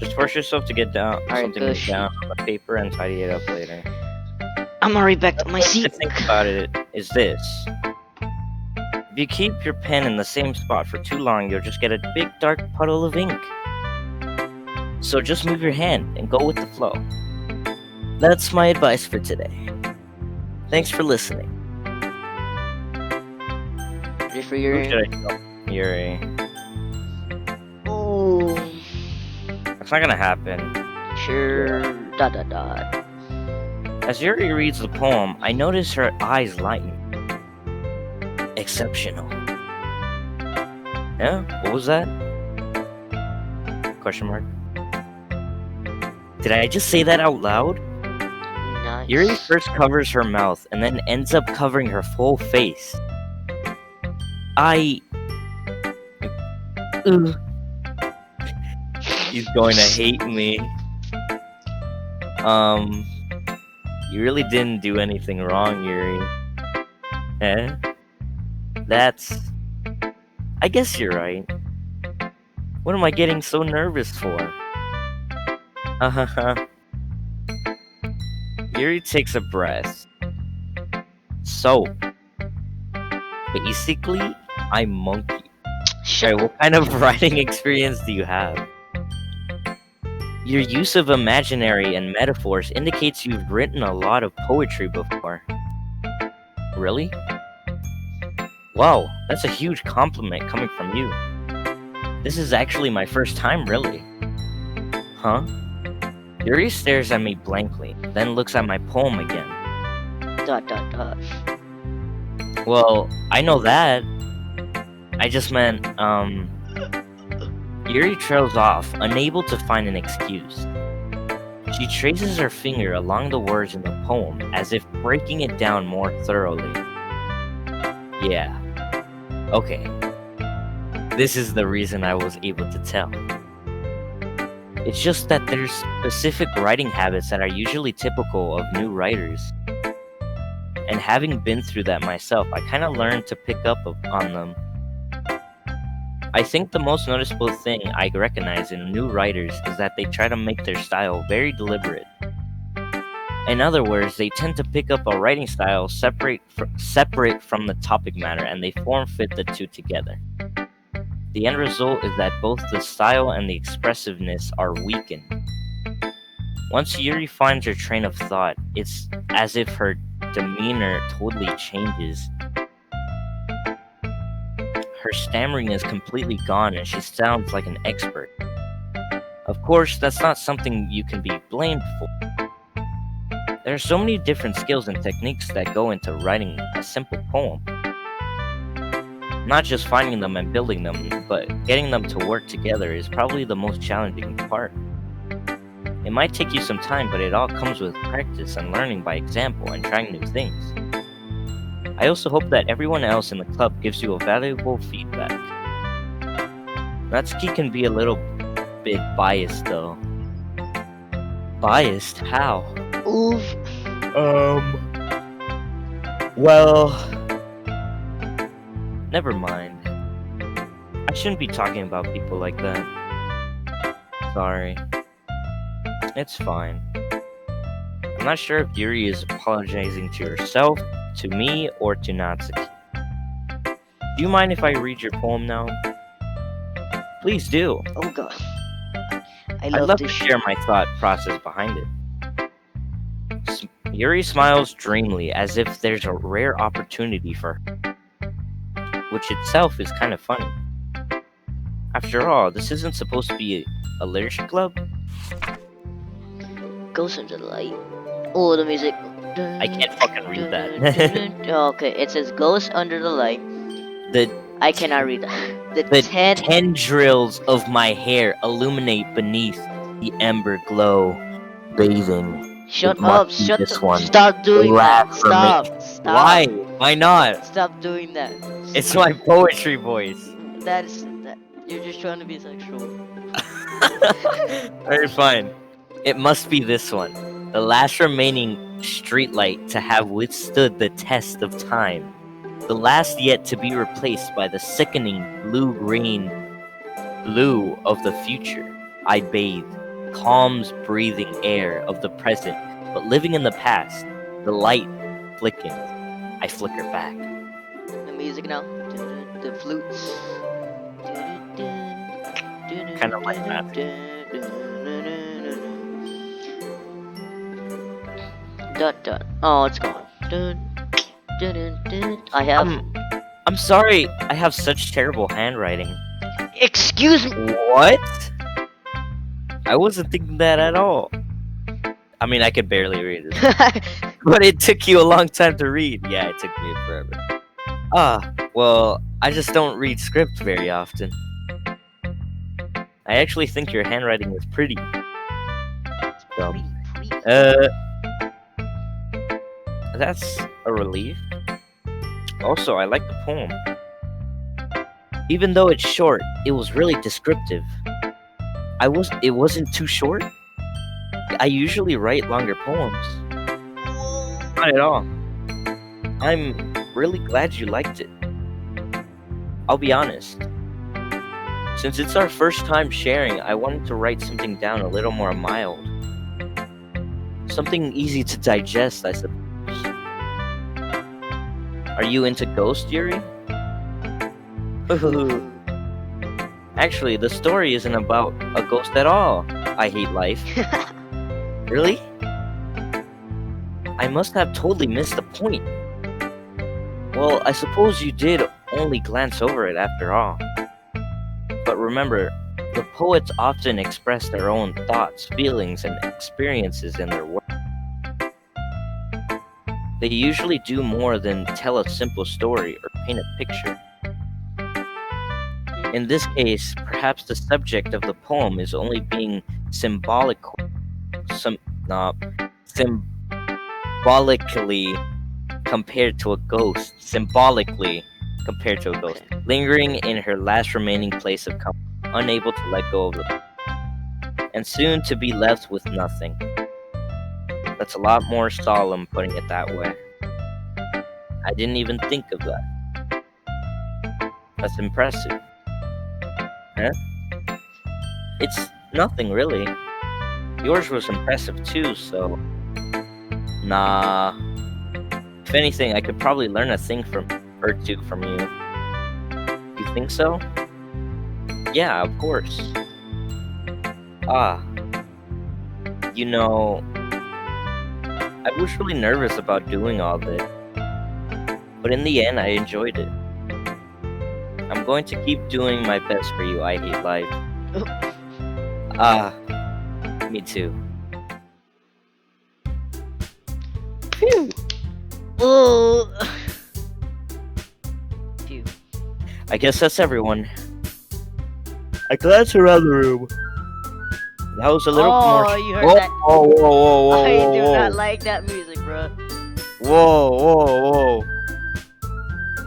Just force yourself to get down Alright, something Kush. down on the paper and tidy it up later. I'm already back to my One way seat. to think about it is this. If you keep your pen in the same spot for too long, you'll just get a big dark puddle of ink. So just move your hand and go with the flow. That's my advice for today. Thanks for listening. Ready for Who your... should I tell? Yuri. Oh, That's not gonna happen. sure. Dot dot dot. As Yuri reads the poem, I notice her eyes lighten. Exceptional. Yeah? What was that? Question mark. Did I just say that out loud? Nice. Yuri first covers her mouth and then ends up covering her full face. Ugh. He's going to hate me. You really didn't do anything wrong, Yuri. Eh? I guess you're right. What am I getting so nervous for? Yuri takes a breath. So, basically, I'm Monkey. Shut Alright, what kind of writing experience do you have? Your use of imaginary and metaphors indicates you've written a lot of poetry before. Really? Wow, that's a huge compliment coming from you. This is actually my first time, really. Huh? Yuri stares at me blankly, then looks at my poem again. dot dot dot. Well, I know that. I just meant, Yuri trails off, unable to find an excuse. She traces her finger along the words in the poem, as if breaking it down more thoroughly. Yeah. Okay. This is the reason I was able to tell. It's just that there's specific writing habits that are usually typical of new writers. And having been through that myself, I kind of learned to pick up on them. I think the most noticeable thing I recognize in new writers is that they try to make their style very deliberate. In other words, they tend to pick up a writing style separate from the topic matter, and they form-fit the two together. The end result is that both the style and the expressiveness are weakened. Once Yuri finds her train of thought, it's as if her demeanor totally changes. Her stammering is completely gone and she sounds like an expert. Of course, that's not something you can be blamed for. There are so many different skills and techniques that go into writing a simple poem. Not just finding them and building them, but getting them to work together is probably the most challenging part. It might take you some time, but it all comes with practice and learning by example and trying new things. I also hope that everyone else in the club gives you a valuable feedback. Natsuki can be a little bit biased though. Biased? How? Oof. Well... Never mind. I shouldn't be talking about people like that. Sorry. It's fine. I'm not sure if Yuri is apologizing to herself, to me, or to Natsuki. Do you mind if I read your poem now? Please do. Oh god. I'd love to share my thought process behind it. Yuri smiles dreamily as if there's a rare opportunity for her, which itself is kind of funny. After all, this isn't supposed to be a literature club. Goes into the light. Oh, the music. I can't fucking read that. Okay, it says "Ghost under the light." I cannot read that. The tendrils of my hair illuminate beneath the ember glow, bathing. Shut up! Stop doing that! Stop! Why? Why not? Stop doing that! It's my poetry voice. That. You're just trying to be sexual. Alright, fine. It must be this one. The last remaining streetlight to have withstood the test of time. The last yet to be replaced by the sickening blue of the future. I bathe. calm, breathing air of the present, but living in the past. The light flickers. I flicker back. The music now. The flutes. Kind of like that. Dot dot. Oh, it's gone. I have. I'm sorry. I have such terrible handwriting. Excuse me. What? I wasn't thinking that at all. I mean, I could barely read it. But it took you a long time to read. Yeah, it took me forever. Well, I just don't read scripts very often. I actually think your handwriting is pretty. Pretty. That's a relief. Also, I like the poem. Even though it's short, it was really descriptive. It wasn't too short? I usually write longer poems. Not at all. I'm really glad you liked it. I'll be honest. Since it's our first time sharing, I wanted to write something down a little more mild. Something easy to digest, I suppose. Are you into ghosts, Yuri? Actually, the story isn't about a ghost at all. I hate life. Really? I must have totally missed the point. Well, I suppose you did only glance over it after all. But remember, the poets often express their own thoughts, feelings, and experiences in their work. They usually do more than tell a simple story or paint a picture. In this case, perhaps the subject of the poem is only being symbolically compared to a ghost. Symbolically compared to a ghost. Lingering in her last remaining place of comfort, unable to let go of it, and soon to be left with nothing. That's a lot more solemn putting it that way. I didn't even think of that. That's impressive. Huh? It's nothing really. Yours was impressive too, so... Nah. If anything, I could probably learn a thing or two from you. You think so? Yeah, of course. You know... I was really nervous about doing all this. But in the end, I enjoyed it. I'm going to keep doing my best for you, I hate life. Me too. Phew. Oh. Phew. I guess that's everyone. I glance around the room. That was a little more... Oh, you heard that? Whoa, I do not like that music, bro. Whoa.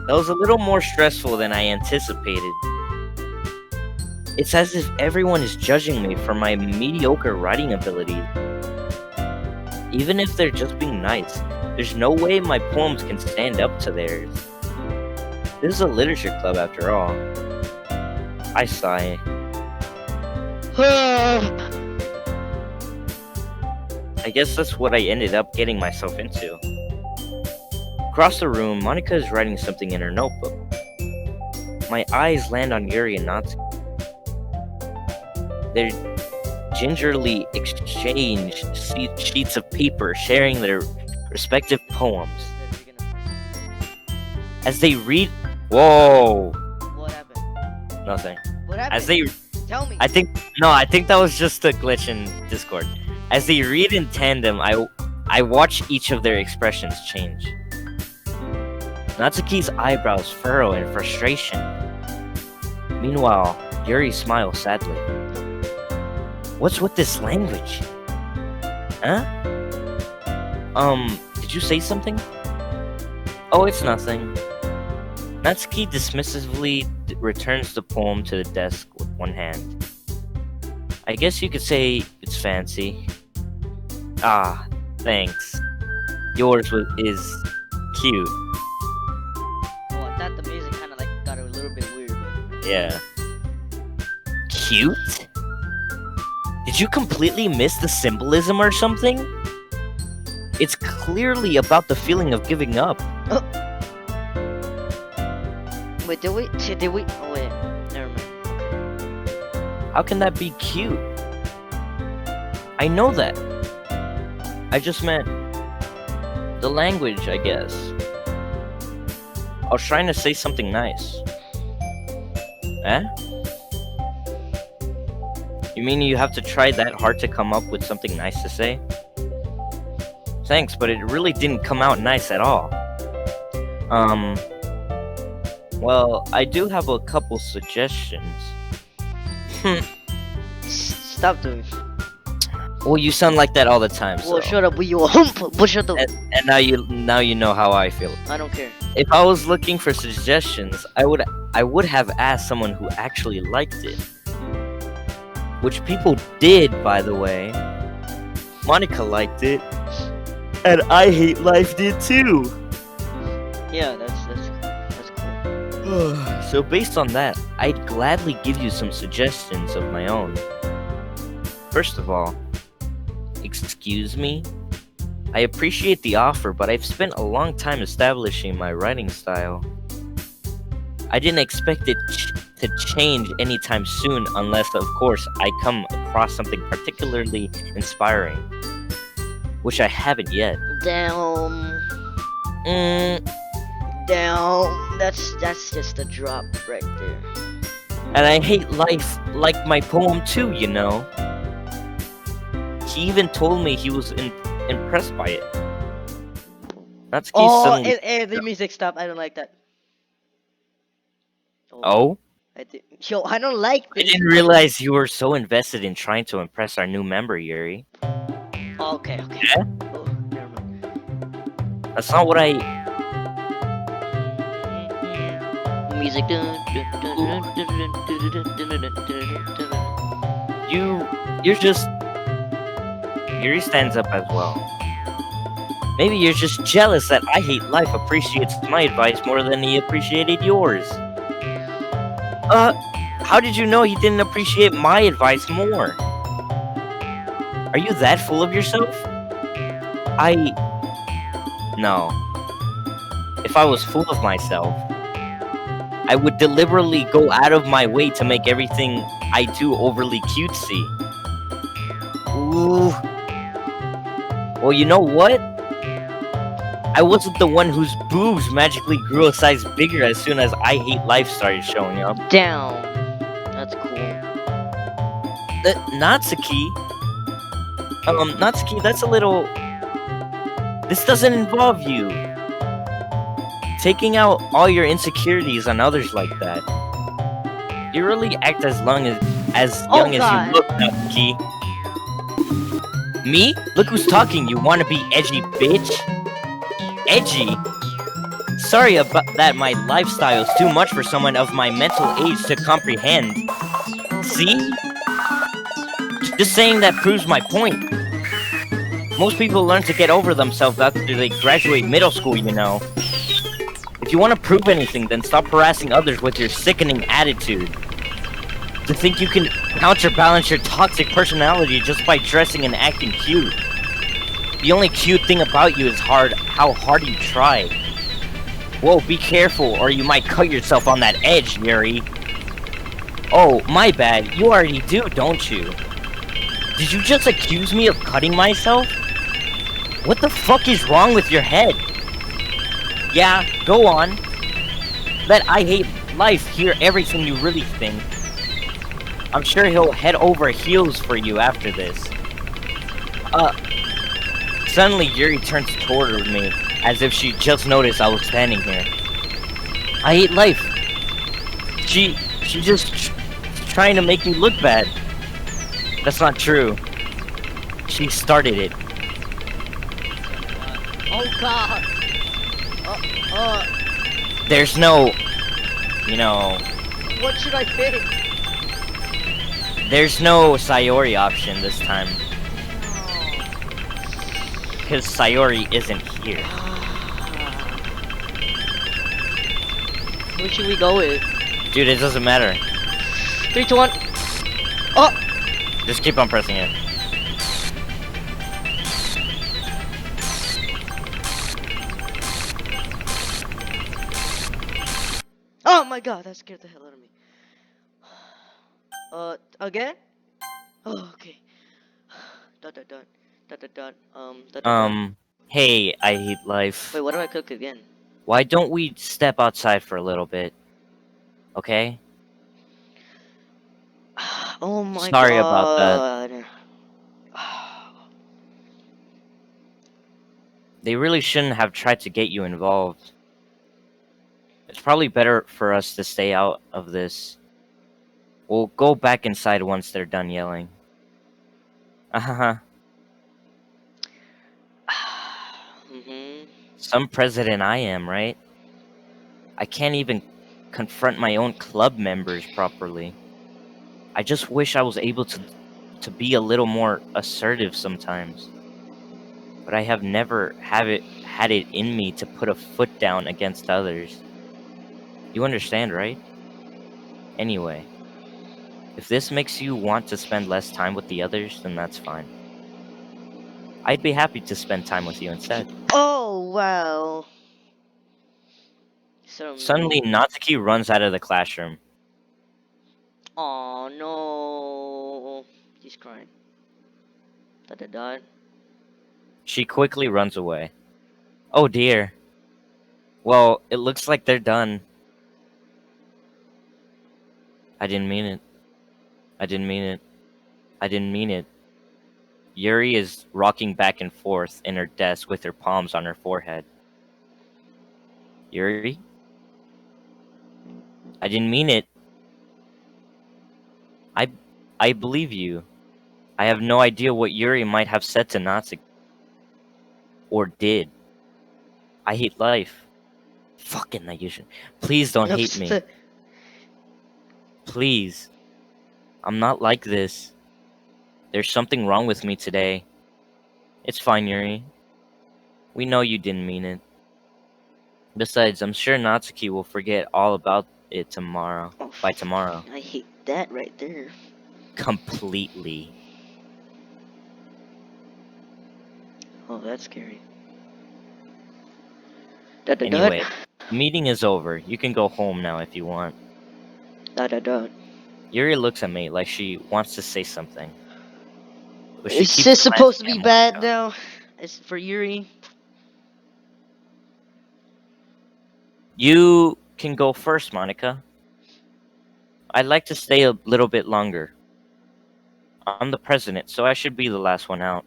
That was a little more stressful than I anticipated. It's as if everyone is judging me for my mediocre writing ability. Even if they're just being nice, there's no way my poems can stand up to theirs. This is a literature club after all. I sigh. I guess that's what I ended up getting myself into. Across the room, Monica is writing something in her notebook. My eyes land on Yuri and Natsuki. They gingerly exchange sheets of paper, sharing their respective poems. As they read... Whoa! What happened? Nothing. What happened? As they... Tell me. I think that was just a glitch in Discord. As they read in tandem, I watch each of their expressions change. Natsuki's eyebrows furrow in frustration. Meanwhile, Yuri smiles sadly. What's with this language? Huh? Did you say something? Oh, it's nothing. Natsuki dismissively returns the poem to the desk with one hand. I guess you could say it's fancy. Ah, thanks. Yours is cute. Oh, I thought the music kind of like got a little bit weird. But... Yeah. Cute? Did Did you completely miss the symbolism or something? It's clearly about the feeling of giving up. Oh, wait, did we? Did we? Oh wait, never mind. How can that be cute? I know that. I just meant the language, I guess. I was trying to say something nice. Eh? You mean you have to try that hard to come up with something nice to say? Thanks, but it really didn't come out nice at all. Well, I do have a couple suggestions. Stop doing. Well, you sound like that all the time, so. Well, shut up, will you hump? But shut up. And now you know how I feel. I don't care. If I was looking for suggestions, I would have asked someone who actually liked it. Which people did, by the way. Monica liked it. And I Hate Life did too. Yeah, that's cool. So based on that, I'd gladly give you some suggestions of my own. First of all, excuse me? I appreciate the offer, but I've spent a long time establishing my writing style. I didn't expect it to change anytime soon unless, of course, I come across something particularly inspiring. Which I haven't yet. Down. Down. That's just a drop right there. And I hate life like my poem too, you know. He even told me he was impressed by it. Natsuki suddenly... the music stopped. I don't like that. Oh? I don't like this. I didn't realize you were so invested in trying to impress our new member, Yuri. Okay. Yeah? Oh, never mind. That's not what I... Music. You're just... Yuri stands up as well. Maybe you're just jealous that I Hate Life appreciates my advice more than he appreciated yours. How did you know he didn't appreciate my advice more? Are you that full of yourself? No. If I was full of myself, I would deliberately go out of my way to make everything I do overly cutesy. Ooh. Well, you know what? I wasn't the one whose boobs magically grew a size bigger as soon as I Hate Life started showing up. Down. That's cool. Natsuki? Natsuki, that's a little... This doesn't involve you. Taking out all your insecurities on others like that. You really act as young as you look, Natsuki. Me? Look who's talking, you wanna be edgy bitch? Edgy? Sorry about that, my lifestyle's too much for someone of my mental age to comprehend. See? Just saying that proves my point. Most people learn to get over themselves after they graduate middle school, you know. If you want to prove anything, then stop harassing others with your sickening attitude. To think you can counterbalance your toxic personality just by dressing and acting cute. The only cute thing about you is how hard you try. Whoa, be careful or you might cut yourself on that edge, Yuri. Oh, my bad. You already do, don't you? Did you just accuse me of cutting myself? What the fuck is wrong with your head? Yeah, go on. Let I Hate Life hear everything you really think. I'm sure he'll head over heels for you after this. Suddenly Yuri turns toward me, as if she just noticed I was standing here. I Hate Life. She just trying to make me look bad. That's not true. She started it. Oh god. There's no, you know... What should I pick? There's no Sayori option this time. Because Sayori isn't here. Who should we go with? Dude, it doesn't matter. 3, 2, 1. Oh! Just keep on pressing it. Oh my god, that scared the hell out of me. Again? Oh, okay. Dot dot dot. Dot dot dot. Dot dot dot. Hey, I hate life. Wait, what do I cook again? Why don't we step outside for a little bit? Okay? Oh my Sorry about that. god. They really shouldn't have tried to get you involved. It's probably better for us to stay out of this. We'll go back inside once they're done yelling. Uh-huh. Mhm. Some president I am, right? I can't even confront my own club members properly. I just wish I was able to be a little more assertive sometimes. But I have never had it in me to put a foot down against others. You understand, right? Anyway, if this makes you want to spend less time with the others, then that's fine. I'd be happy to spend time with you instead. Oh wow. So Suddenly, mean. Natsuki runs out of the classroom. Oh no. He's crying. Dot dot dot. She quickly runs away. Oh dear. Well, it looks like they're done. I didn't mean it. I didn't mean it. I didn't mean it. Yuri is rocking back and forth in her desk with her palms on her forehead. Yuri? I didn't mean it. I I believe you. I have no idea what Yuri might have said to Natsuki. Or did. I hate life. Fucking Nayushin. Please don't hate me. Please. I'm not like this. There's something wrong with me today. It's fine, Yuri. We know you didn't mean it. Besides, I'm sure Natsuki will forget all about it tomorrow. Oh, By tomorrow. I hate that right there. Completely. Oh, that's scary. Dot dot dot. Anyway, the meeting is over. You can go home now if you want. Dot dot dot. Yuri looks at me like she wants to say something. But she Is keeps this supposed to glancing be at bad Monica. now? It's for Yuri. You can go first, Monica. I'd like to stay a little bit longer. I'm the president, so I should be the last one out.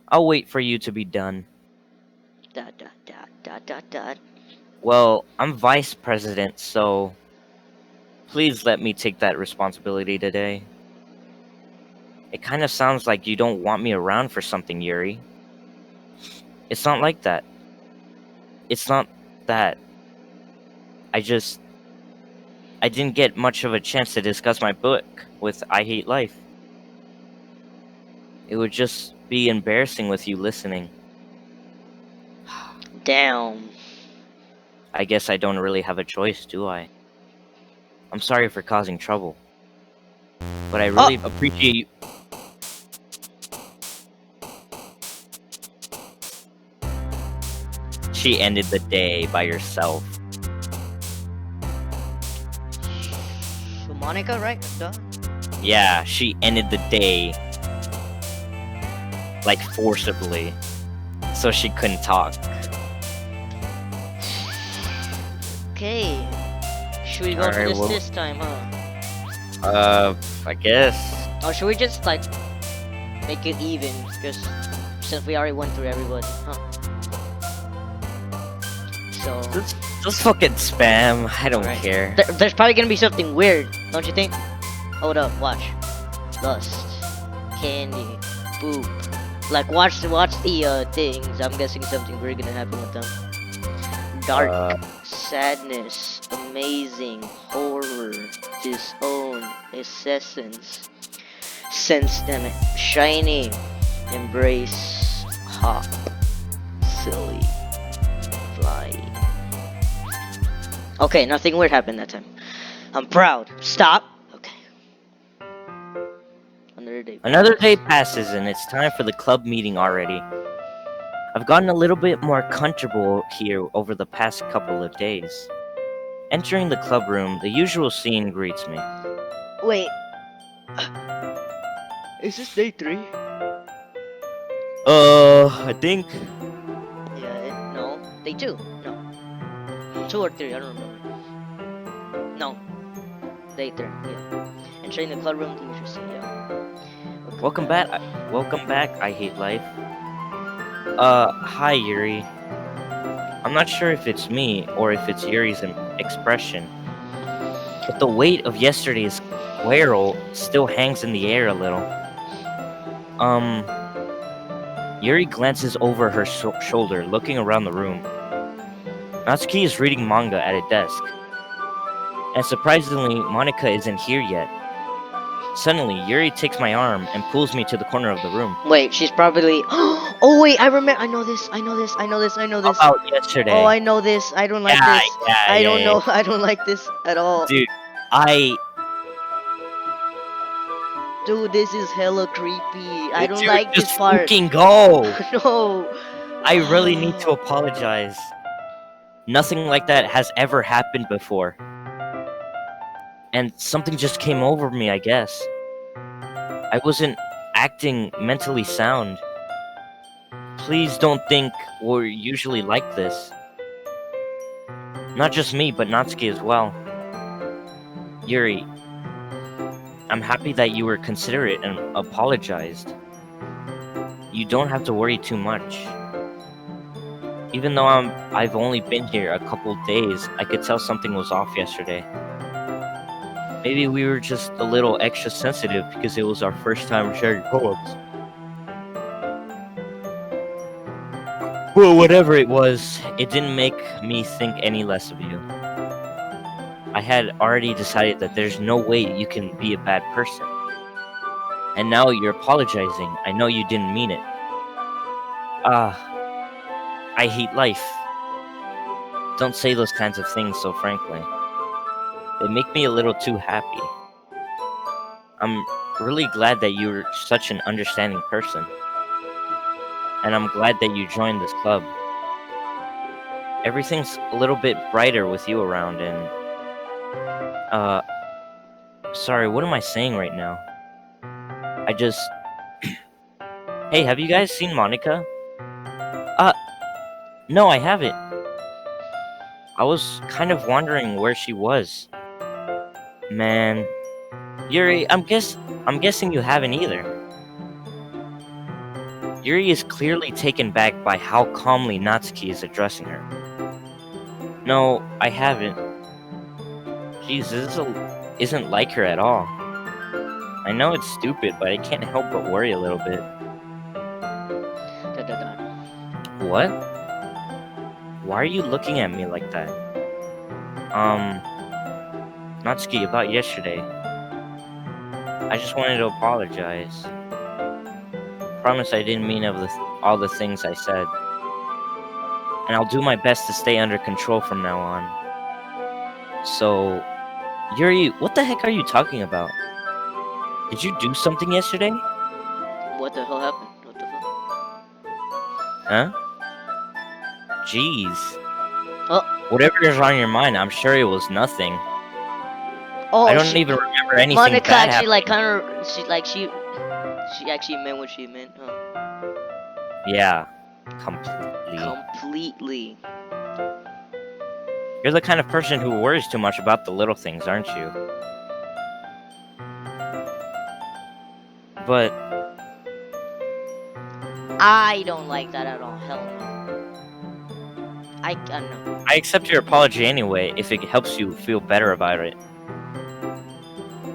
I'll wait for you to be done. Dot dot dot dot dot dot. Well, I'm vice president, so please let me take that responsibility today. It kind of sounds like you don't want me around for something, Yuri. It's not like that. It's not that. I just... I didn't get much of a chance to discuss my book with I Hate Life. It would just be embarrassing with you listening. Damn. I guess I don't really have a choice, do I? I'm sorry for causing trouble. But I really Oh. appreciate you. She ended the day by herself. So Monica, right? Duh. Yeah, she ended the day like forcibly, so she couldn't talk. Okay. Should we go Alright, to well, this time, huh? I guess. Or should we just like make it even? Because since we already went through everybody, huh? So Just fucking spam. I don't alright. care. There's probably gonna be something weird, don't you think? Hold up, watch. Lust, candy, poop. Like watch the things. I'm guessing something weird gonna happen with them. Dark, sadness, amazing, horror, disown, essence, sense, damn it, shiny, embrace, hop, silly, fly. Okay, nothing weird happened that time. I'm proud. Stop. Okay. Another day Another day passes. passes and it's time for the club meeting already. I've gotten a little bit more comfortable here over the past couple of days. Entering the club room, the usual scene greets me. Wait, is this day 3? I think. Yeah, no. Day 2? No. 2 or 3, I don't remember. No, day 3, yeah. Entering the club room, the usual scene, yeah. Welcome back. Welcome back, I Hate Life. Hi, Yuri. I'm not sure if it's me or if it's Yuri's expression, but the weight of yesterday's quarrel still hangs in the air a little. Um, Yuri glances over her shoulder, looking around the room. Natsuki is reading manga at a desk, and surprisingly, Monica isn't here yet. Suddenly, Yuri takes my arm and pulls me to the corner of the room. Wait, she's probably. Oh wait, I remember. I know this. I know this. I know this. I know this. About Oh, yesterday. I know this. I don't like Yeah, this. yeah, I don't yeah, know. yeah. I don't like this at all. Dude, I Dude, this is hella creepy. I don't Dude, like this just part. fucking go. No. I really need to apologize. Nothing like that has ever happened before. And something just came over me, I guess. I wasn't acting mentally sound. Please don't think we're usually like this. Not just me, but Natsuki as well. Yuri, I'm happy that you were considerate and apologized. You don't have to worry too much. Even though I've only been here a couple days, I could tell something was off yesterday. Maybe we were just a little extra sensitive because it was our first time sharing poems. Well, whatever it was, it didn't make me think any less of you. I had already decided that there's no way you can be a bad person. And now you're apologizing. I know you didn't mean it. Ah, I hate life. Don't say those kinds of things so frankly. They make me a little too happy. I'm really glad that you're such an understanding person. And I'm glad that you joined this club. Everything's a little bit brighter with you around and uh sorry, what am I saying right now? I just Hey, have you guys seen Monica? Uh no, I haven't. I was kind of wondering where she was. Man, Yuri, I'm guessing you haven't either. Yuri is clearly taken back by how calmly Natsuki is addressing her. No, I haven't. Jeez, isn't like her at all. I know it's stupid, but I can't help but worry a little bit. Da, da, da. What? Why are you looking at me like that? Natsuki, about yesterday. I just wanted to apologize. Promise I didn't mean all the things I said. And I'll do my best to stay under control from now on. So, Yuri, what the heck are you talking about? Did you do something yesterday? What the hell happened? What the fuck? Huh? Jeez. Oh, Whatever is on your mind, I'm sure it was nothing. I oh, don't she. even remember anything Monica bad actually happening. like kind of. She actually meant what she meant. Huh? Yeah, completely. Completely. You're the kind of person who worries too much about the little things, aren't you? But I don't like that at all. Hell no. I don't know. I accept your apology anyway, if it helps you feel better about it.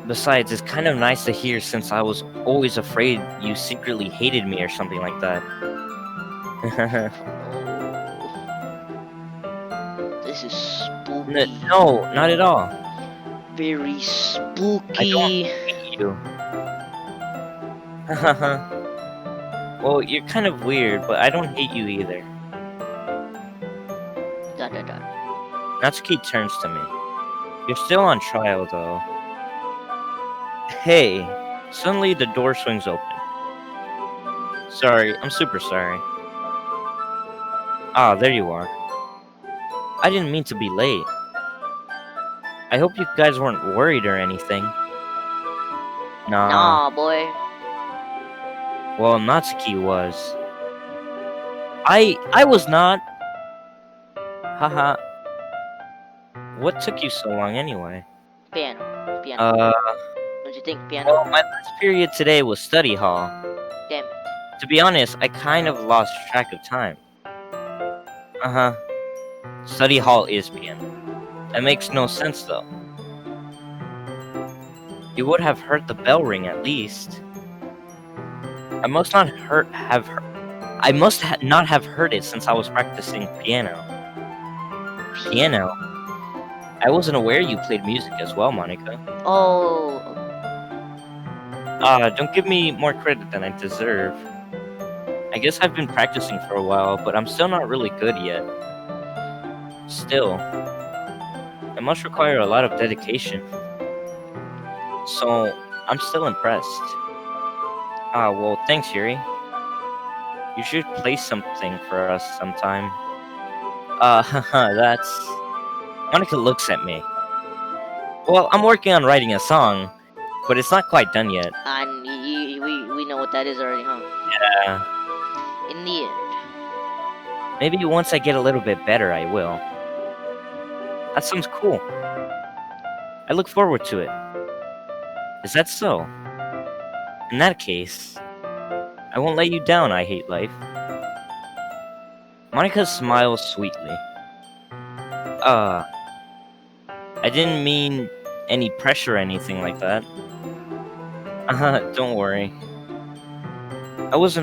Besides, it's kind of nice to hear since I was always afraid you secretly hated me or something like that. Oh, this is spooky. No, not at all. Very I don't spooky. hate you. Well, you're kind of weird, but I don't hate you either. Da da da. Natsuki turns to me. You're still on trial, though. Hey, Suddenly, the door swings open. Sorry, I'm super sorry. Ah, there you are. I didn't mean to be late. I hope you guys weren't worried or anything. Nah. Nah, boy. Well, Natsuki was. I was not. Haha. What took you so long anyway? Piano. Piano. Uh, Don't you think piano? well, my last period today was study hall. Damn it. To be honest, I kind of lost track of time. Uh-huh. Study hall is piano. That makes no sense though. You would have heard the bell ring at least. I must not not have heard it since I was practicing piano. Piano? I wasn't aware you played music as well, Monica. Oh. Don't give me more credit than I deserve. I guess I've been practicing for a while, but I'm still not really good yet. Still, it must require a lot of dedication. So, I'm still impressed. Well, thanks, Yuri. You should play something for us sometime. Haha, that's... Monica looks at me. Well, I'm working on writing a song, but it's not quite done yet. And we know what that is already, huh? In the end. Maybe once I get a little bit better, I will. That sounds cool. I look forward to it. Is that so? In that case, I won't let you down, I hate life. Monica smiles sweetly. I didn't mean any pressure or anything like that. Don't worry. I was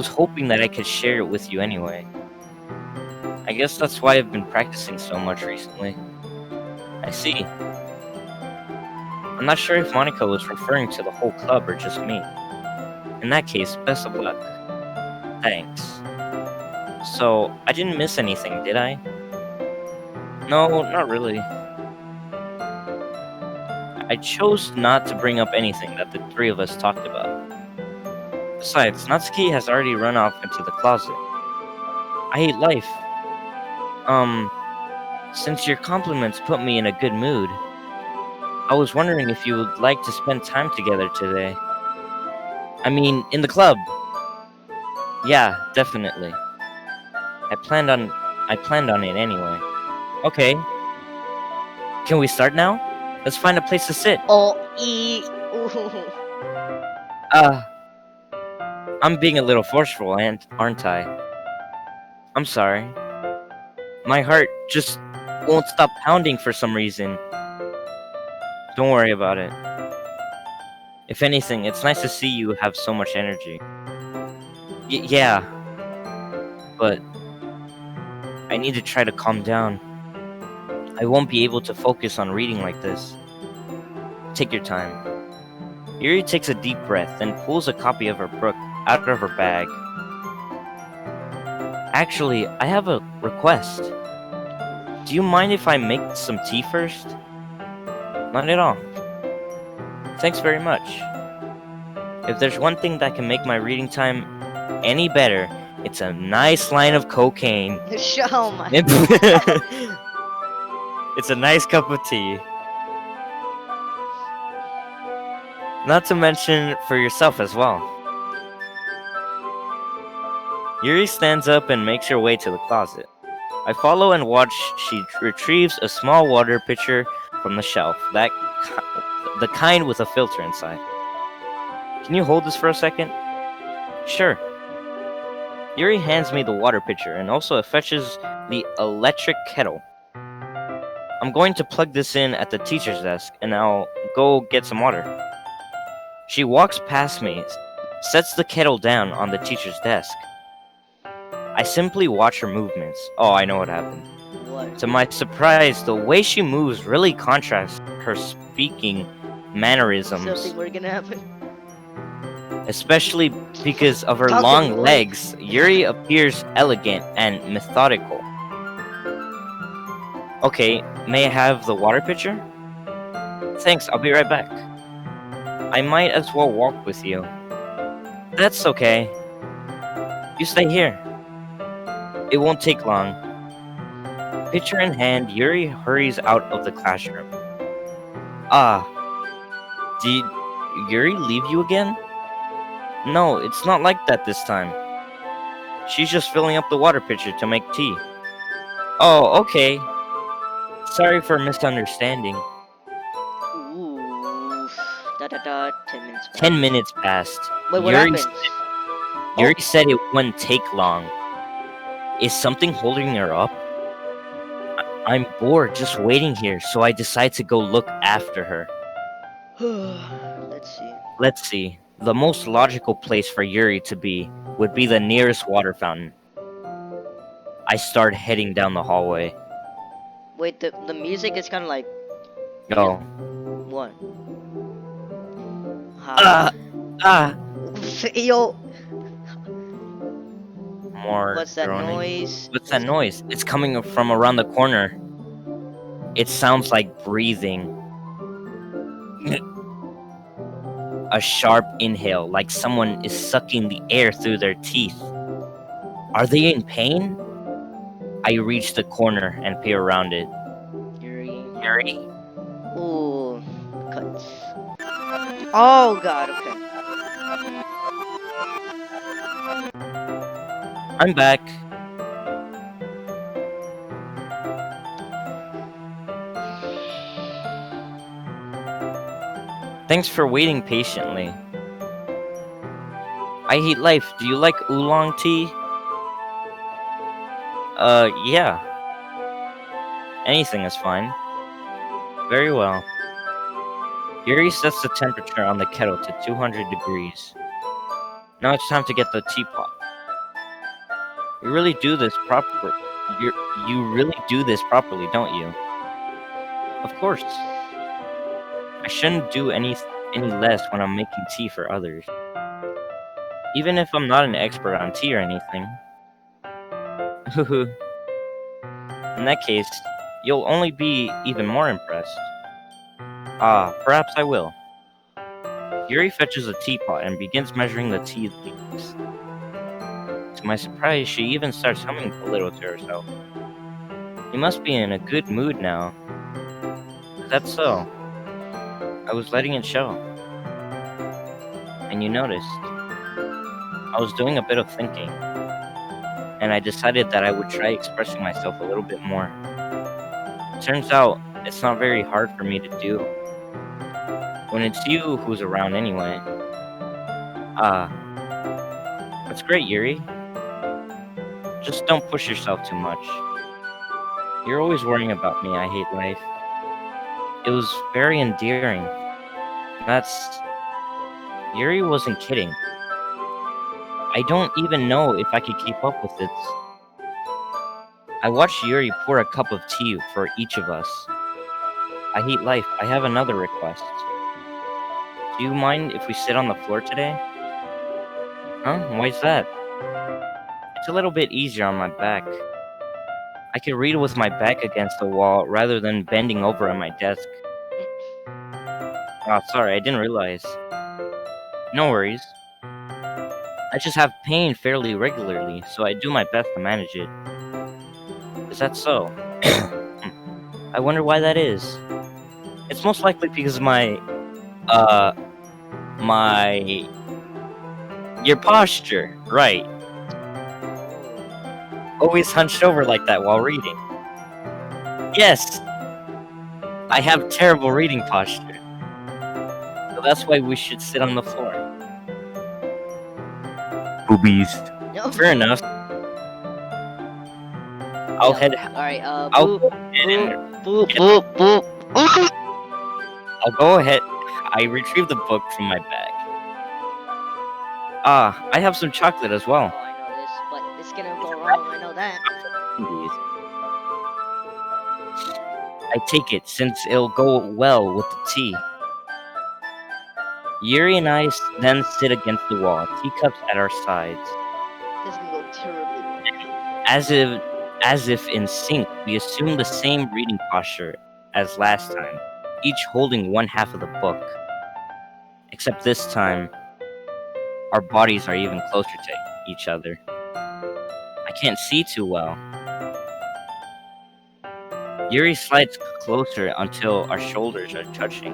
hoping that I could share it with you anyway. I guess that's why I've been practicing so much recently. I see. I'm not sure if Monica was referring to the whole club or just me. In that case, best of luck. Thanks. So, I didn't miss anything, did I? No, not really. I chose not to bring up anything that the three of us talked about. Besides, Natsuki has already run off into the closet. I hate life. Since your compliments put me in a good mood, I was wondering if you would like to spend time together today. I mean, in the club. Yeah, definitely. I planned on it anyway. Okay. Can we start now? Let's find a place to sit. Oh, ooh. Uh, I'm being a little forceful, aren't I? I'm sorry. My heart just won't stop pounding for some reason. Don't worry about it. If anything, it's nice to see you have so much energy. Yeah, but I need to try to calm down. I won't be able to focus on reading like this. Take your time. Yuri takes a deep breath, then pulls a copy of her book out of her bag. Actually, I have a request. Do you mind if I make some tea first? Not at all. Thanks very much. If there's one thing that can make my reading time any better, it's a nice line of cocaine. Oh my. It's a nice cup of tea. Not to mention for yourself as well. Yuri stands up and makes her way to the closet. I follow and watch she retrieves a small water pitcher from the shelf, the kind with a filter inside. Can you hold this for a second? Sure. Yuri hands me the water pitcher and also fetches the electric kettle. I'm going to plug this in at the teacher's desk and I'll go get some water. She walks past me, sets the kettle down on the teacher's desk. I simply watch her movements. Oh, I know what happened. What? To my surprise, the way she moves really contrasts her speaking mannerisms. Something we're gonna happen. Especially because of her Talking long legs. legs, Yuri appears elegant and methodical. Okay, may I have the water pitcher? Thanks, I'll be right back. I might as well walk with you. That's okay. You stay here. It won't take long. Pitcher in hand, Yuri hurries out of the classroom. Ah, did Yuri leave you again? No, it's not like that this time. She's just filling up the water pitcher to make tea. Oh, okay. Sorry for misunderstanding. Ooh. Da da da. 10 minutes 10 passed. minutes passed. Wait, what happens? Yuri said it wouldn't take long. Is something holding her up? I'm bored just waiting here, so I decide to go look after her. Let's see. Let's see. The most logical place for Yuri to be would be the nearest water fountain. I start heading down the hallway. Wait, the music is kind of like Oh. what? Ah! Ah! Yo, More what's that droning. noise? What's that noise? It's coming from around the corner. It sounds like breathing. A sharp inhale, like someone is sucking the air through their teeth. Are they in pain? I reach the corner and peer around it. Yuri. Yuri? Ooh, cuts. Oh god. Okay. I'm back. Thanks for waiting patiently. I hate life. Do you like oolong tea? Yeah. Anything is fine. Very well. Yuri sets the temperature on the kettle to 200 degrees. Now it's time to get the teapot. You really do this proper. You really do this properly, don't you? Of course. I shouldn't do any less when I'm making tea for others. Even if I'm not an expert on tea or anything. In that case, you'll only be even more impressed. Ah, perhaps I will. Yuri fetches a teapot and begins measuring the tea leaves. To my surprise, she even starts humming a little to herself. You must be in a good mood now. That's so. I was letting it show. And you noticed. I was doing a bit of thinking. And I decided that I would try expressing myself a little bit more. Turns out, it's not very hard for me to do. When it's you who's around anyway. Ah. That's great, Yuri. Just don't push yourself too much. You're always worrying about me, I hate life. It was very endearing. That's... Yuri wasn't kidding. I don't even know if I could keep up with it. I watched Yuri pour a cup of tea for each of us. I hate life. I have another request. Do you mind if we sit on the floor today? Huh? Why's that? It's a little bit easier on my back. I could read with my back against the wall rather than bending over at my desk. Oh, sorry, I didn't realize. No worries. I just have pain fairly regularly, so I do my best to manage it. Is that so? I wonder why that is. It's most likely because your posture, right. Always hunched over like that while reading. Yes! I have terrible reading posture. So that's why we should sit on the floor. Boobies. No. Fair enough. I'll head. Alright, I'll boop, go ahead and boop, boop, boop, boop. I'll go ahead. I retrieve the book from my bag. Ah, I have some chocolate as well. Oh, I know this, but it's gonna go wrong, I know that. I take it since it'll go well with the tea. Yuri and I then sit against the wall, teacups at our sides. This is gonna go terribly wrong. As if in sync, we assume the same reading posture as last time, each holding one half of the book. Except this time, our bodies are even closer to each other. I can't see too well. Yuri slides closer until our shoulders are touching.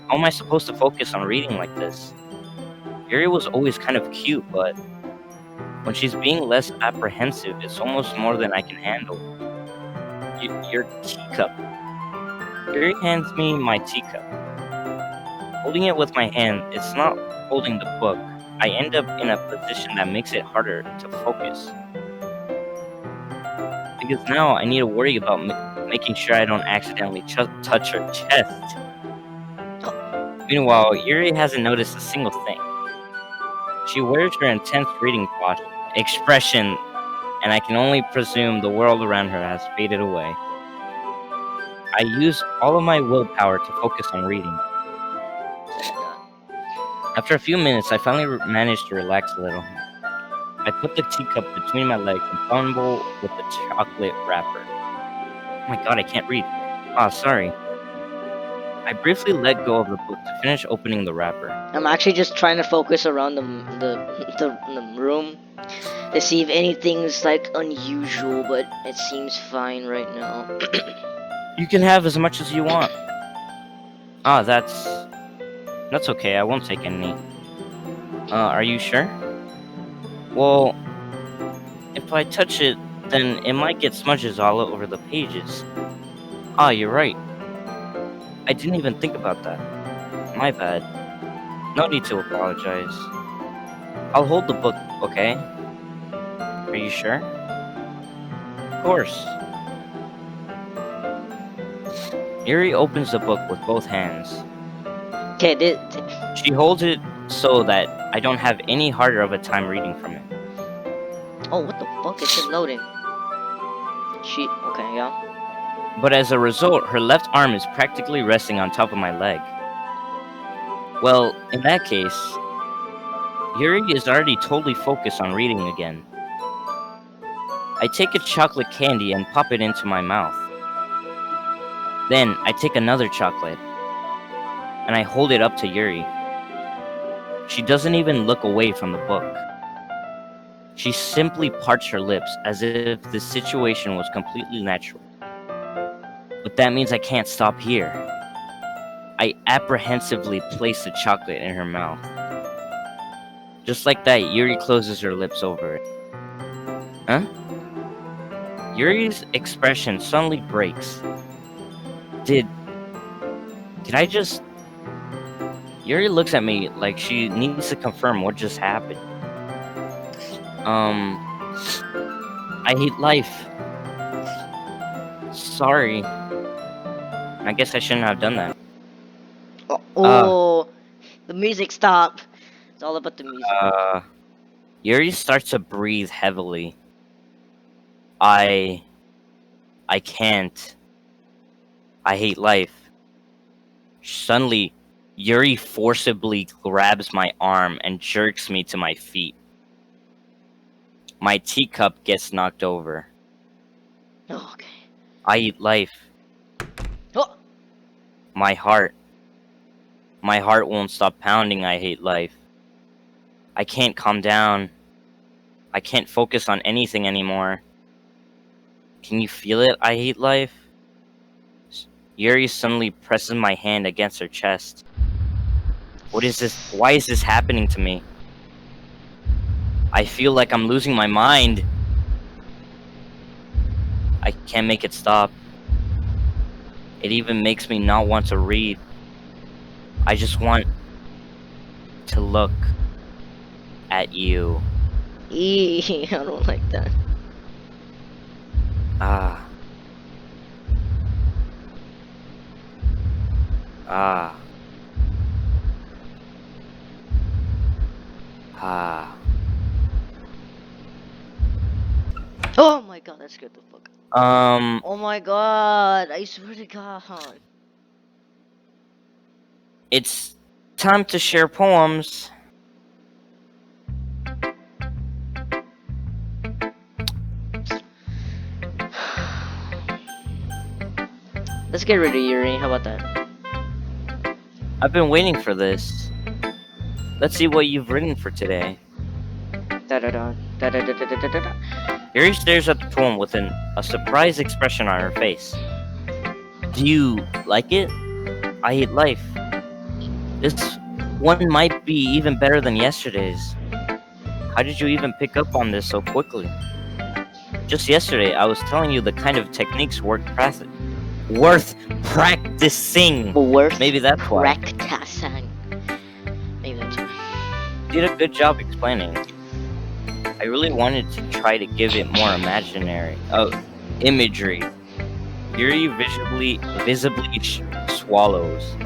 How am I supposed to focus on reading like this? Yuri was always kind of cute, but when she's being less apprehensive, it's almost more than I can handle. Your teacup. Yuri hands me my teacup. Holding it with my hand, it's not holding the book. I end up in a position that makes it harder to focus. Because now I need to worry about making sure I don't accidentally touch her chest. Meanwhile, Yuri hasn't noticed a single thing. She wears her intense reading expression, and I can only presume the world around her has faded away. I use all of my willpower to focus on reading. After a few minutes, I finally managed to relax a little. I put the teacup between my legs and fumble with the chocolate wrapper. Oh my god, I can't read. Ah, sorry. I briefly let go of the book to finish opening the wrapper. I'm actually just trying to focus around the room to see if anything's like unusual, but it seems fine right now. You can have as much as you want. Ah, that's okay. I won't take any. Are you sure? Well, if I touch it, then it might get smudges all over the pages. Ah, you're right. I didn't even think about that. My bad. No need to apologize. I'll hold the book, okay? Are you sure? Of course. Yuri opens the book with both hands. Okay, She holds it so that I don't have any harder of a time reading from it. oh, what the fuck? It's still loading. Okay, yeah. But as a result, her left arm is practically resting on top of my leg. Well, in that case, Yuri is already totally focused on reading again. I take a chocolate candy and pop it into my mouth. Then I take another chocolate and I hold it up to Yuri. She doesn't even look away from the book. She simply parts her lips as if the situation was completely natural. But that means I can't stop here. I apprehensively place the chocolate in her mouth. Just like that, Yuri closes her lips over it. Huh? Yuri's expression suddenly breaks. Did I just... Yuri looks at me like she needs to confirm what just happened. I hate life. Sorry. I guess I shouldn't have done that. Oh, the music stopped. It's all about the music. Yuri starts to breathe heavily. I can't. I hate life. Suddenly, Yuri forcibly grabs my arm and jerks me to my feet. My teacup gets knocked over. Oh, okay. I eat life. Oh. My heart won't stop pounding. I hate life. I can't calm down. I can't focus on anything anymore. Can you feel it? I hate life. Yuri suddenly presses my hand against her chest. What is this? Why is this happening to me? I feel like I'm losing my mind. I can't make it stop. It even makes me not want to read. I just want to look at you. I don't like that. Ah. Ah. Ah. Oh my god, that scared the fuck. Um, Oh my god, I swear to god. it's time to share poems. Let's get rid of Yuri, how about that? I've been waiting for this. Let's see what you've written for today. Da da da da da da da da da da. Yuri stares at the poem with a surprised expression on her face. Do you like it? I hate life. This one might be even better than yesterday's. How did you even pick up on this so quickly? Just yesterday, I was telling you the kind of techniques worth practicing. Worth Maybe that's why. practicing. Maybe that's why. You did a good job explaining. I really wanted to try to give it more imagery. Yuri visibly swallows.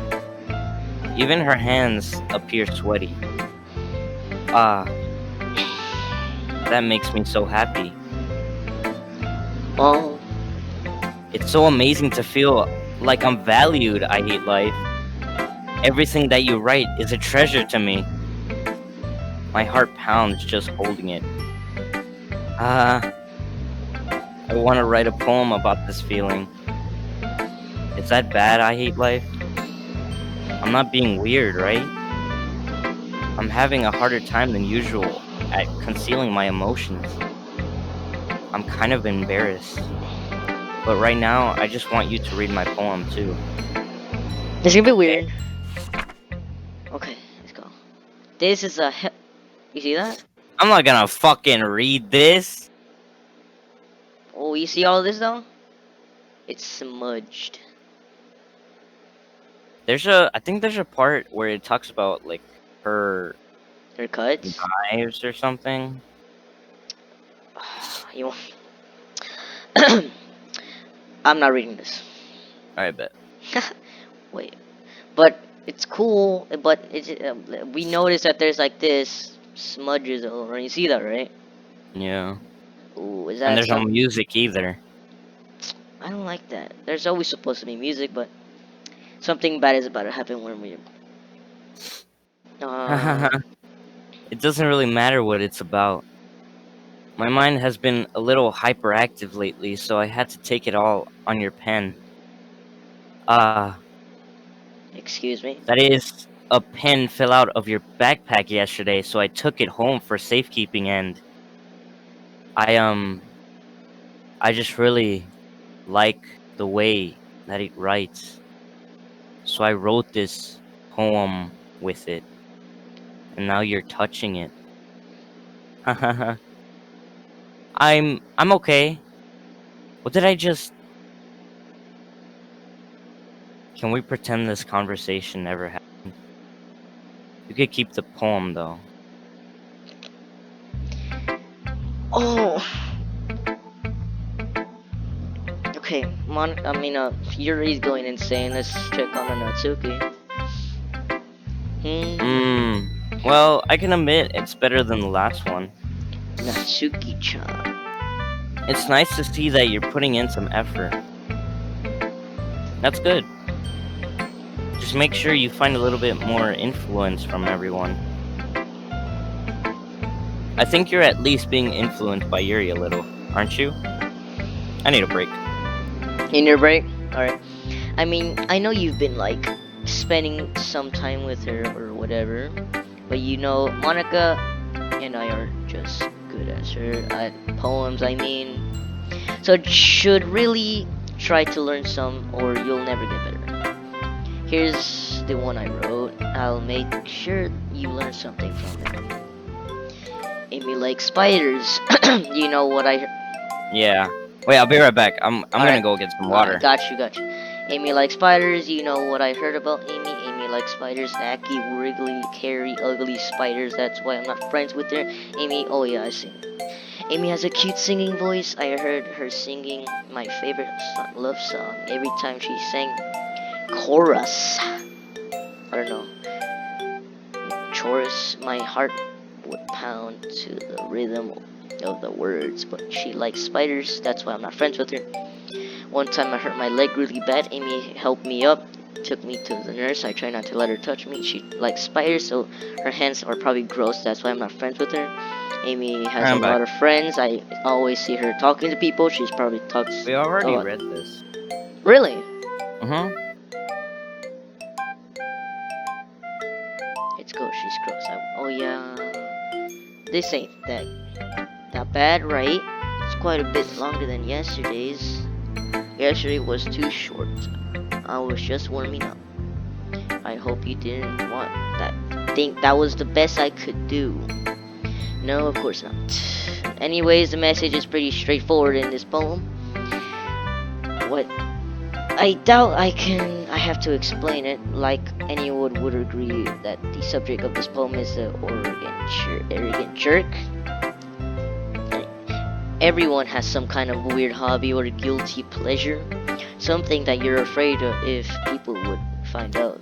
Even her hands appear sweaty. Ah, that makes me so happy. Oh, It's so amazing to feel like I'm valued. I hate life. Everything that you write is a treasure to me. My heart pounds just holding it. Ah, I want to write a poem about this feeling. Is that bad? I hate life. I'm not being weird, right? I'm having a harder time than usual at concealing my emotions. I'm kind of embarrassed. But right now, I just want you to read my poem too. it's gonna be Okay? weird. Okay, let's go. This is a. You see that? I'm not gonna fucking read this. Oh, you see all this though? It's smudged. I think there's a part where it talks about like her Her cuts. knives or something. You. I'm not reading this. I bet. Wait, but it's cool. But we notice that there's like this smudges all over. You see that, right? Yeah. Ooh, is And that there's no some? music either. I don't like that. There's always supposed to be music, but something bad is about to happen when we. Uh, It doesn't really matter what it's about. My mind has been a little hyperactive lately, so I had to take it all on your pen. Ah, excuse me. that is, a pen fell out of your backpack yesterday, so I took it home for safekeeping and I I just really like the way that it writes. So I wrote this poem with it, and now you're touching it. I'm okay. What did I just Can we pretend this conversation never happened? You could keep the poem though. Oh, okay. Yuri's going insane. Let's check on the Natsuki. Hmm. Mmm. Well, I can admit it's better than the last one. Natsuki-chan. It's nice to see that you're putting in some effort. That's good. Just make sure you find a little bit more influence from everyone. I think you're at least being influenced by Yuri a little, aren't you? I need a break. In your break? Alright. I mean, I know you've been like spending some time with her or whatever, but you know, Monica and I are just good as her at poems. I mean, so should really try to learn some, or you'll never get better. Here's the one I wrote. I'll make sure you learn something from it. Amy likes spiders. You know what I Yeah. Wait, I'll be right back. I'm gonna Alright. go get some water. Got you. Amy likes spiders. You know what I heard about Amy? Amy likes spiders. Acky, wriggly, hairy, ugly spiders. That's why I'm not friends with her. Amy, oh yeah, I see. Amy has a cute singing voice. I heard her singing my favorite love song every time she sang chorus. I don't know. Chorus. My heart would pound to the rhythm of the words, but she likes spiders. That's why I'm not friends with her. One time I hurt my leg really bad. Amy helped me up, took me to the nurse. I try not to let her touch me. She likes spiders, so her hands are probably gross. That's why I'm not friends with her. Amy has a I'm back. lot of friends. I always see her talking to people. She's probably talks We a already lot. read this. Really? Uh huh. Oh yeah, this ain't that bad, right? It's quite a bit longer than yesterday's. Yesterday was too short. I was just warming up. I hope you didn't want that. Think that was the best I could do. No, of course not. Anyways, the message is pretty straightforward in this poem. What I doubt I have to explain it. Like anyone would agree that the subject of this poem is the arrogant jerk. Everyone has some kind of weird hobby or guilty pleasure, something that you're afraid of if people would find out.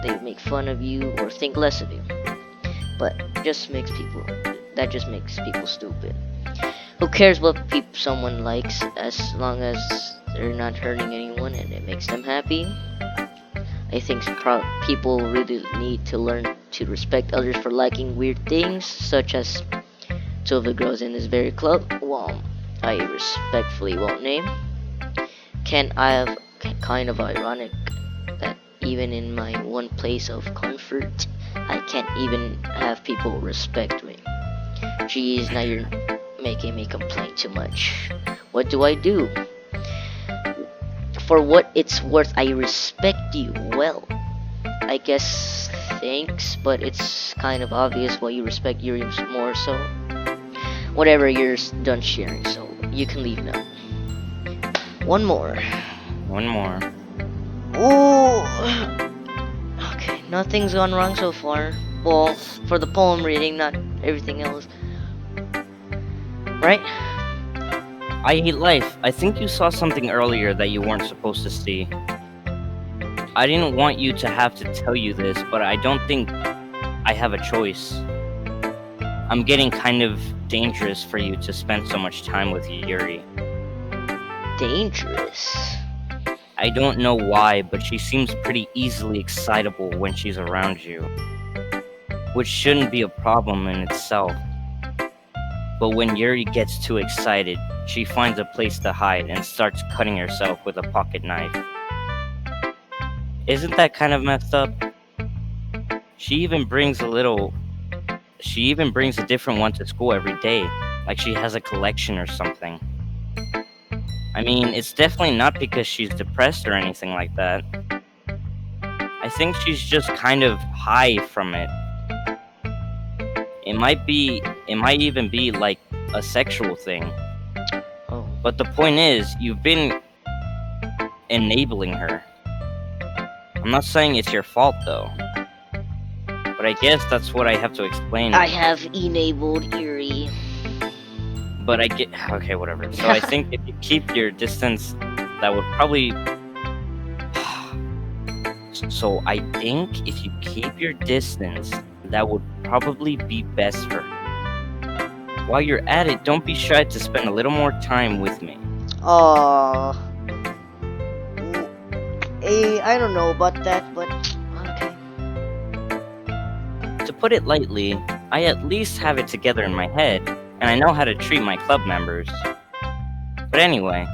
They make fun of you or think less of you. But just makes people that just makes people stupid. Who cares what someone likes as long as they're not hurting anyone and it makes them happy? I think people really need to learn to respect others for liking weird things, such as two of the girls in this very club, well, I respectfully won't name. Can I have kind of ironic that even in my one place of comfort, I can't even have people respect me. Jeez, now you're making me complain too much. What do I do? For what it's worth, I respect you. Well, I guess thanks, but it's kind of obvious why you respect Yuri more, so whatever, you're done sharing, so you can leave now. One more. One more. Ooh. Okay, nothing's gone wrong so far. Well, for the poem reading, not everything else. Right? I hate life. I think you saw something earlier that you weren't supposed to see. I didn't want you to have to tell you this, but I don't think I have a choice. I'm getting kind of dangerous for you to spend so much time with Yuri. Dangerous. I don't know why, but she seems pretty easily excitable when she's around you. Which shouldn't be a problem in itself. But when Yuri gets too excited, she finds a place to hide and starts cutting herself with a pocket knife. Isn't that kind of messed up? She even brings a different one to school every day, like she has a collection or something. I mean, it's definitely not because she's depressed or anything like that. I think she's just kind of high from it. It might even be like a sexual thing. Oh. But the point is, you've been enabling her. I'm not saying it's your fault though. But I guess that's what I have to explain. I have enabled Eerie. But I get okay, whatever. So I think if you keep your distance, that would probably. So I think if you keep your distance, that would probably be best for her. While you're at it, don't be shy to spend a little more time with me. Oh. I don't know about that, but okay. To put it lightly, I at least have it together in my head, and I know how to treat my club members. But anyway,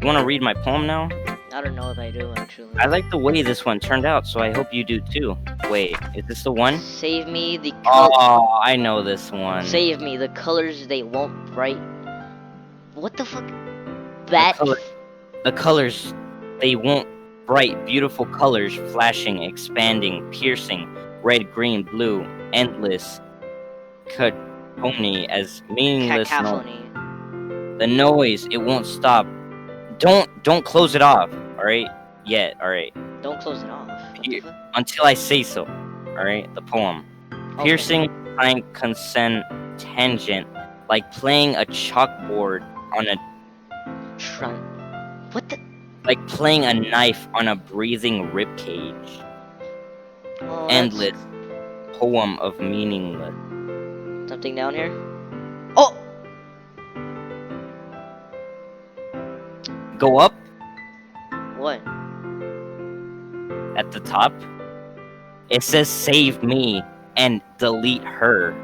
you want to read my poem now? I don't know if I do actually. I like the way this one turned out, so I hope you do too. Wait, is this the one? Save me the Oh, I know this one. Save me the colors they won't bright. What the fuck? The colors, they won't bright, beautiful colors, flashing, expanding, piercing, red, green, blue, endless, cacophony as meaningless Cacophony. The noise, it won't stop. Don't close it off, alright? Yet, alright. Don't close it off. What the fuck? Until I say so, alright? The poem. Okay. Piercing, time, consent, tangent, like playing a chalkboard on a What the? like playing a knife on a breathing ribcage. Oh, Endless poem of meaningless. Something down here? Oh! Go up What? at the top. It says save me and delete her.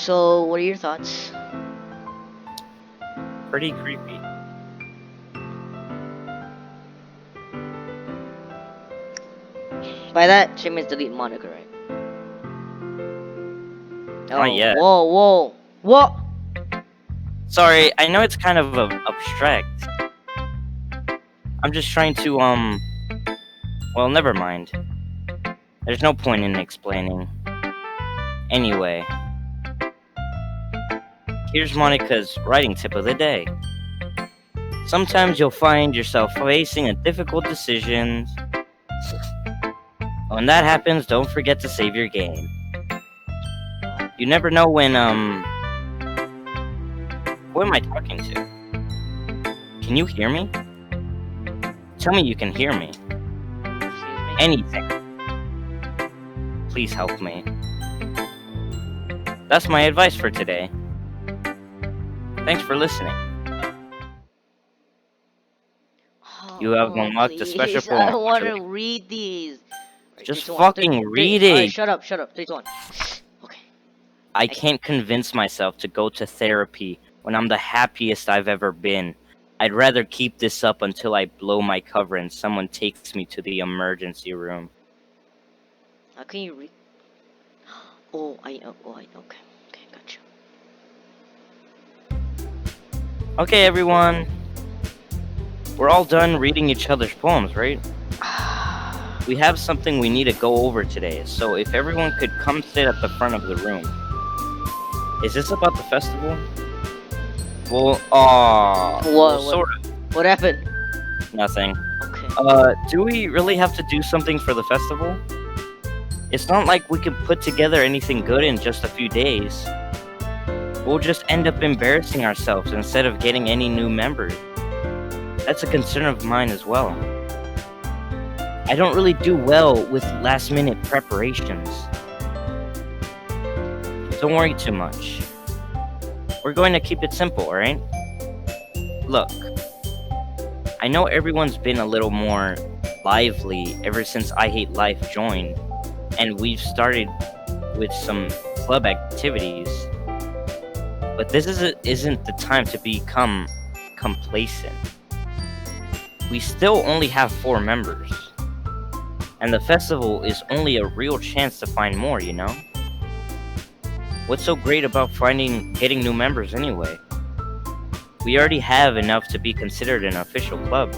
So, what are your thoughts? Pretty creepy. By that, she means delete Monica, right? Not Oh, yet. whoa, whoa, what? Sorry, I know it's kind of abstract. I'm just trying to, well, never mind. There's no point in explaining. Anyway, here's Monica's writing tip of the day. Sometimes you'll find yourself facing a difficult decision. When that happens, don't forget to save your game. You never know when, who am I talking to? Can you hear me? Tell me you can hear me. Excuse me? Anything. Please help me. That's my advice for today. Thanks for listening. You have Oh, unlocked a special please. poem. I Would want you to like- read these. Right, Just 3, 2, 1. fucking read Alright, it. shut up, shut up. 3, 2, 1. Okay. I can't convince myself to go to therapy when I'm the happiest I've ever been. I'd rather keep this up until I blow my cover and someone takes me to the emergency room. How can you read? Oh, okay. Okay, gotcha. Okay, everyone. We're all done reading each other's poems, right? We have something we need to go over today, so if everyone could come sit at the front of the room. Is this about the festival? Well, What? sort of. What happened? Nothing. Okay. Do we really have to do something for the festival? It's not like we can put together anything good in just a few days. We'll just end up embarrassing ourselves instead of getting any new members. That's a concern of mine as well. I don't really do well with last-minute preparations. Don't worry too much. We're going to keep it simple, alright? Look, I know everyone's been a little more lively ever since I Hate Life joined, and we've started with some club activities. But this isn't the time to become complacent. We still only have 4 members. And the festival is only a real chance to find more, you know? What's so great about getting new members anyway? We already have enough to be considered an official club.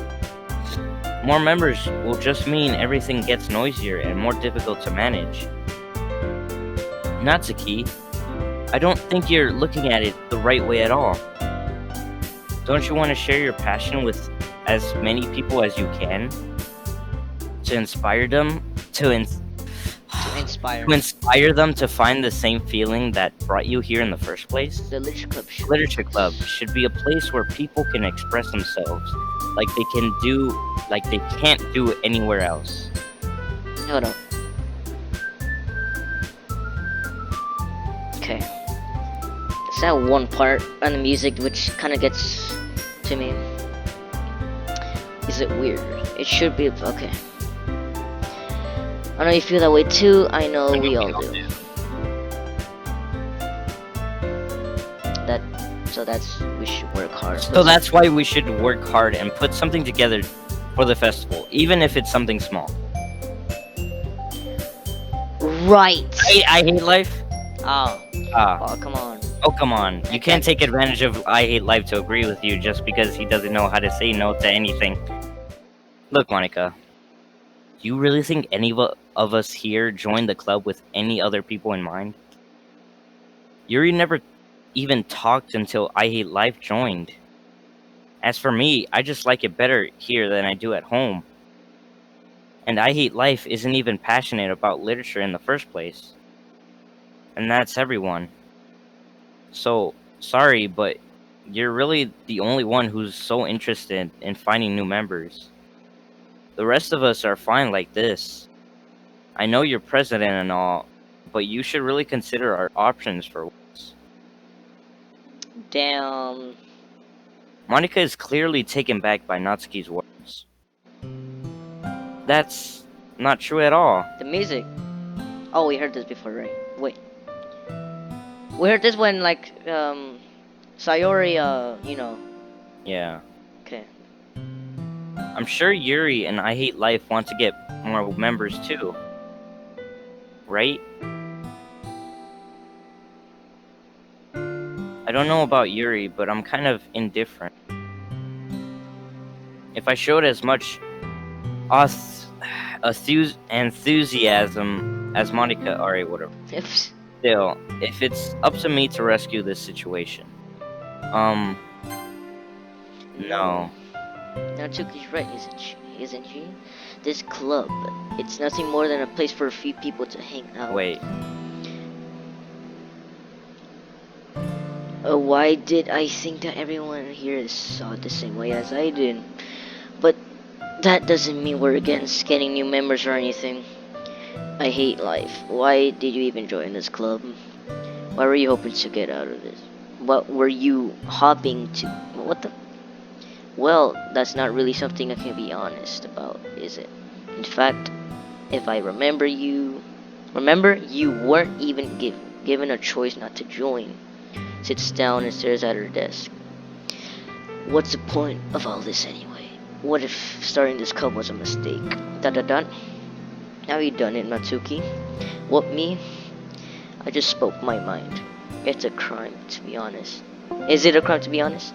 More members will just mean everything gets noisier and more difficult to manage. Natsuki, I don't think you're looking at it the right way at all. Don't you want to share your passion with as many people as you can? To inspire them to inspire them to find the same feeling that brought you here in the first place? The Literature Club should. Literature Club should be a place where people can express themselves like they can't do anywhere else. Hold on. Okay. It's that one part on the music which kind of gets to me. Is it weird? It should be okay. I know you feel that way too. I know we all do. We should work hard. So that's why we should work hard and put something together for the festival, even if it's something small. Right. I Hate Life? Oh, come on. Oh, come on. You can't take advantage of I Hate Life to agree with you just because he doesn't know how to say no to anything. Look, Monica. Do you really think any of us here joined the club with any other people in mind? Yuri never even talked until I Hate Life joined. As for me, I just like it better here than I do at home. And I Hate Life isn't even passionate about literature in the first place. And that's everyone. So, sorry, but you're really the only one who's so interested in finding new members. The rest of us are fine like this. I know you're president and all, but you should really consider our options for once. Damn. Monica is clearly taken back by Natsuki's words. That's not true at all. The music. Oh, we heard this before, right? Wait. We heard this when like Sayori Yeah. okay. I'm sure Yuri and I Hate Life want to get more members too, right? I don't know about Yuri, but I'm kind of indifferent. If I showed as much enthusiasm as Monica, alright, whatever. Still, if it's up to me to rescue this situation, um, No. no. Natsuki's right, isn't she? Isn't she? This club, it's nothing more than a place for a few people to hang out. Wait, Why did I think that everyone here saw it the same way as I did? But that doesn't mean we're against getting new members or anything. I hate life. Why did you even join this club? What were you hoping to get out of this? What were you hoping to? What the? Well, that's not really something I can be honest about, is it? In fact, if I remember you weren't even given a choice not to join. Sits down and stares at her desk. What's the point of all this anyway? What if starting this club was a mistake? Dot dot dot. Now you done it, Natsuki. What, me? I just spoke my mind. It's a crime, to be honest. Is it a crime to be honest?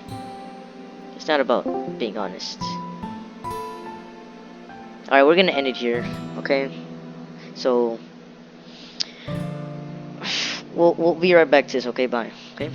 It's not about being honest. Alright, we're gonna end it here, okay? So, we'll be right back to this, okay? Bye, okay?